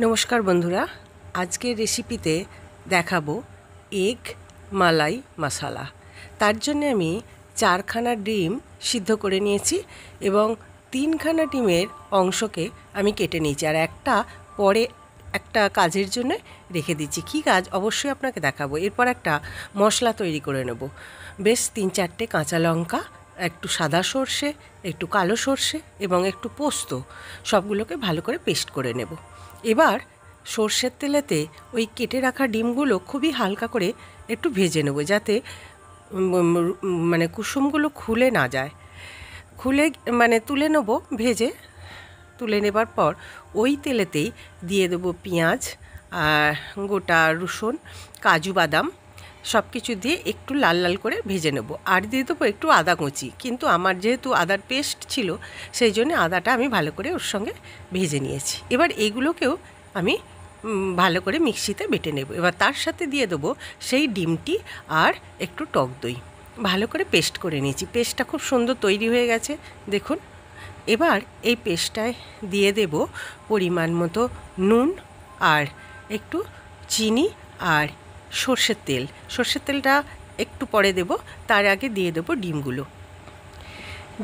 নমস্কার বন্ধুরা, আজকের রেসিপিতে দেখাবো এগ মালাই মশালা। তার জন্য আমি 4খানা ডিম সিদ্ধ করে নিয়েছি এবং 3খানা ডিমের অংশকে আমি কেটে নিয়েছি, আর পরে একটা কাজের জন্য রেখে দিচ্ছি। কী কাজ অবশ্যই আপনাকে দেখাবো। এরপর একটা মশলা তৈরি করে নেব। বেশ 3-4টে কাঁচা লঙ্কা, একটু সাদা সর্ষে, একটু কালো সর্ষে এবং একটু পোস্ত, সবগুলোকে ভালো করে পেস্ট করে নেব। এবার সর্ষের তেলেতে ওই কেটে রাখা ডিমগুলো খুবই হালকা করে একটু ভেজে নেব, যাতে কুসুমগুলো খুলে না যায়। তুলে নেব। ভেজে তুলে নেবার পর ওই তেলেতেই দিয়ে দেবো পেঁয়াজ, গোটা রসুন, কাজু বাদাম সব কিছু দিয়ে একটু লাল লাল করে ভেজে নেব। আর দিয়ে দেবো একটু আদা কুচি, কিন্তু আমার যেহেতু আদার পেস্ট ছিল সেই জন্য আদাটা আমি ভালো করে ওর সঙ্গে ভেজে নিয়েছি। এবার এগুলোকেও আমি ভালো করে মিক্সিতে বেটে নেব। এবার তার সাথে দিয়ে দেবো সেই ডিমটি আর একটু টক দই। ভালো করে পেস্ট করে নিয়েছি। পেস্টটা খুব সুন্দর তৈরি হয়ে গেছে, দেখুন। এবার এই পেস্টটায় দিয়ে দেব পরিমাণ মতো নুন আর একটু চিনি আর সর্ষের তেল। সর্ষের তেলটা একটু পরে দেব, তার আগে দিয়ে দেবো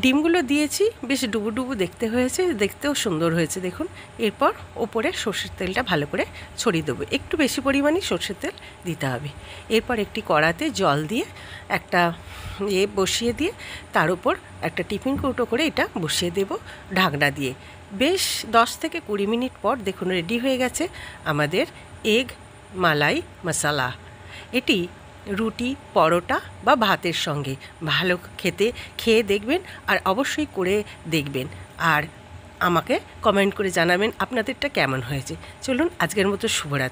ডিমগুলো দিয়েছি। বেশ ডুবু ডুবু দেখতে হয়েছে, দেখতেও সুন্দর হয়েছে, দেখুন। এরপর ওপরে সর্ষের তেলটা ভালো করে ছড়িয়ে দেবো। একটু বেশি পরিমাণে সর্ষের তেল দিতে হবে। এরপর একটি কড়াতে জল দিয়ে একটা বসিয়ে দিয়ে তার উপর একটা টিফিন কৌটো করে এটা বসিয়ে দেব ঢাকনা দিয়ে। বেশ 10 থেকে 20 মিনিট পর দেখুন রেডি হয়ে গেছে আমাদের এগ মালাই মশালা। এটি রুটি, পরোটা বা ভাতের সঙ্গে ভালো খেয়ে দেখবেন, আর অবশ্যই করে দেখবেন, আর আমাকে কমেন্ট করে জানাবেন আপনাদেরটা কেমন হয়েছে। চলুন, আজকের মতো শুভরাত্রি।